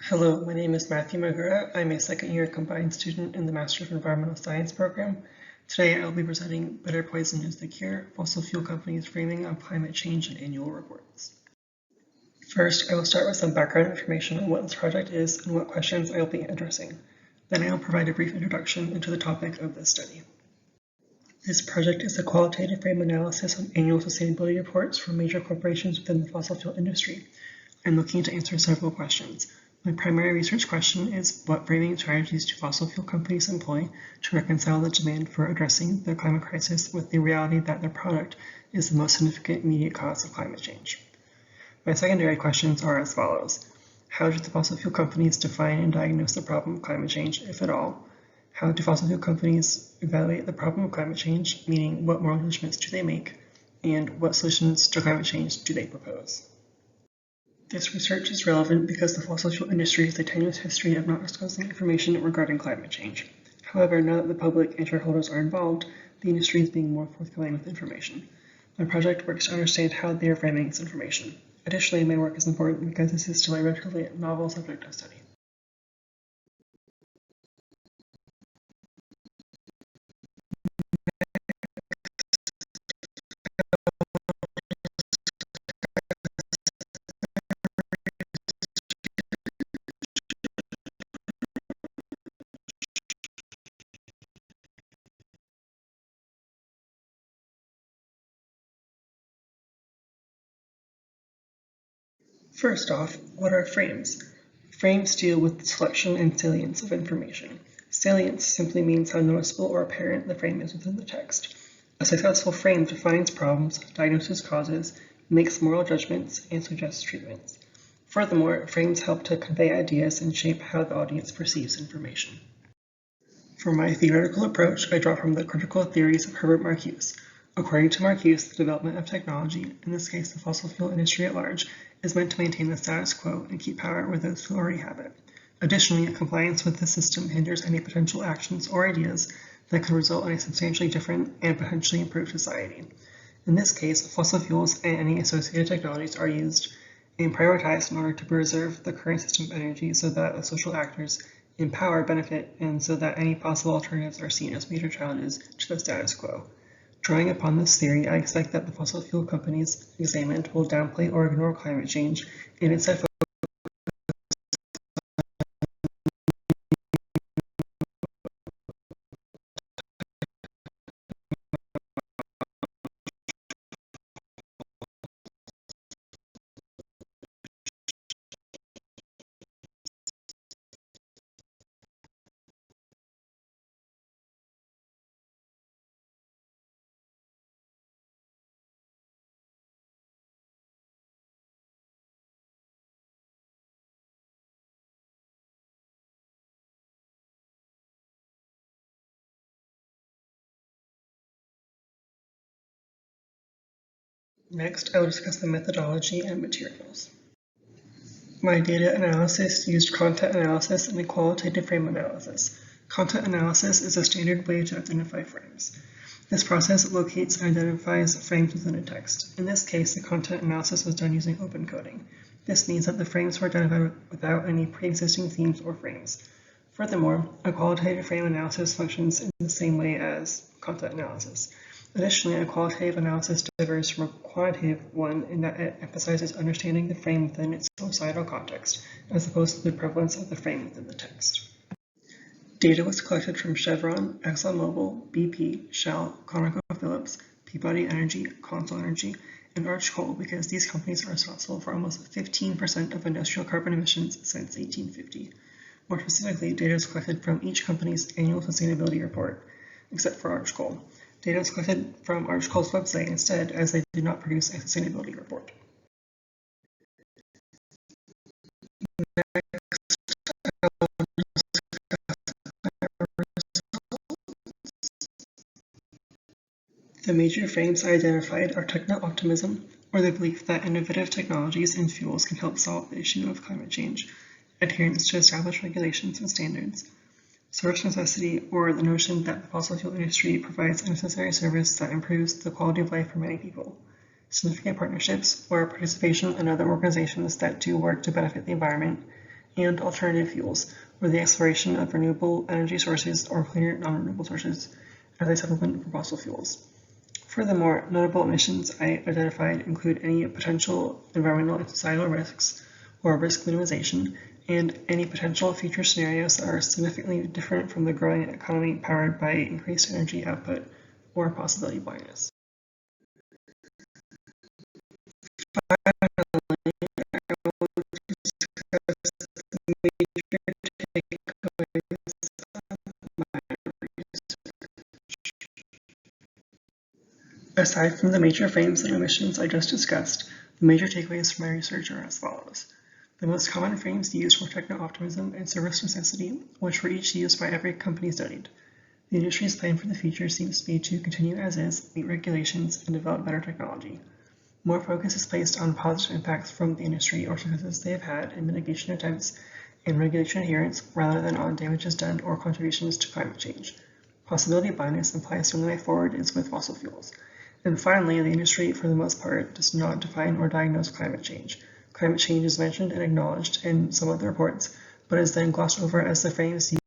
Hello, my name is Matthew Megura. I'm a second-year combined student in the Master of Environmental Science program. Today I will be presenting Better Poison is the Cure, Fossil Fuel Companies' Framing on Climate Change and Annual Reports. First, I will start with some background information on what this project is and what questions I will be addressing. Then I will provide a brief introduction into the topic of this study. This project is a qualitative frame analysis on annual sustainability reports from major corporations within the fossil fuel industry. I'm looking to answer several questions. My primary research question is what framing strategies do fossil fuel companies employ to reconcile the demand for addressing the climate crisis with the reality that their product is the most significant immediate cause of climate change? My secondary questions are as follows. How do the fossil fuel companies define and diagnose the problem of climate change, if at all? How do fossil fuel companies evaluate the problem of climate change, meaning what moral judgments do they make, and what solutions to climate change do they propose? This research is relevant because the fossil fuel industry has a tenuous history of not disclosing information regarding climate change. However, now that the public and shareholders are involved, the industry is being more forthcoming with information. My project works to understand how they are framing this information. Additionally, my work is important because this is still a relatively novel subject of study. First off, what are frames? Frames deal with the selection and salience of information. Salience simply means how noticeable or apparent the frame is within the text. A successful frame defines problems, diagnoses causes, makes moral judgments, and suggests treatments. Furthermore, frames help to convey ideas and shape how the audience perceives information. For my theoretical approach, I draw from the critical theories of Herbert Marcuse. According to Marcuse, the development of technology, in this case the fossil fuel industry at large, is meant to maintain the status quo and keep power with those who already have it. Additionally, compliance with the system hinders any potential actions or ideas that could result in a substantially different and potentially improved society. In this case, fossil fuels and any associated technologies are used and prioritized in order to preserve the current system of energy so that the social actors in power benefit and so that any possible alternatives are seen as major challenges to the status quo. Drawing upon this theory, I expect that the fossil fuel companies examined will downplay or ignore climate change and instead focus Next, I will discuss the methodology and materials. My data analysis used content analysis and a qualitative frame analysis. Content analysis is a standard way to identify frames. This process locates and identifies frames within a text. In this case, the content analysis was done using open coding. This means that the frames were identified without any pre-existing themes or frames. Furthermore, a qualitative frame analysis functions in the same way as content analysis. Additionally, a qualitative analysis differs from a quantitative one in that it emphasizes understanding the frame within its societal context, as opposed to the prevalence of the frame within the text. Data was collected from Chevron, ExxonMobil, BP, Shell, ConocoPhillips, Peabody Energy, Consol Energy, and Arch Coal because these companies are responsible for almost 15% of industrial carbon emissions since 1850. More specifically, data is collected from each company's annual sustainability report, except for Arch Coal. Data is collected from Arch Coal's website instead, as they did not produce a sustainability report. The major frames I identified are techno-optimism, or the belief that innovative technologies and fuels can help solve the issue of climate change, adherence to established regulations and standards, source necessity, or the notion that the fossil fuel industry provides a necessary service that improves the quality of life for many people, significant partnerships, or participation in other organizations that do work to benefit the environment, and alternative fuels, or the exploration of renewable energy sources or cleaner non-renewable sources as a supplement for fossil fuels. Furthermore, notable emissions I identified include any potential environmental and societal risks or risk minimization, and any potential future scenarios that are significantly different from the growing economy powered by increased energy output or possibility blindness. Aside from the major frames and emissions I just discussed, the major takeaways from my research are as follows. The most common frames used were techno-optimism and service necessity, which were each used by every company studied. The industry's plan for the future seems to be to continue as is, meet regulations, and develop better technology. More focus is placed on positive impacts from the industry or successes they have had in mitigation attempts and regulation adherence rather than on damages done or contributions to climate change. Possibility blindness implies the only way forward is with fossil fuels. And finally, the industry, for the most part, does not define or diagnose climate change. Climate change is mentioned and acknowledged in some of the reports, but is then glossed over as the frames used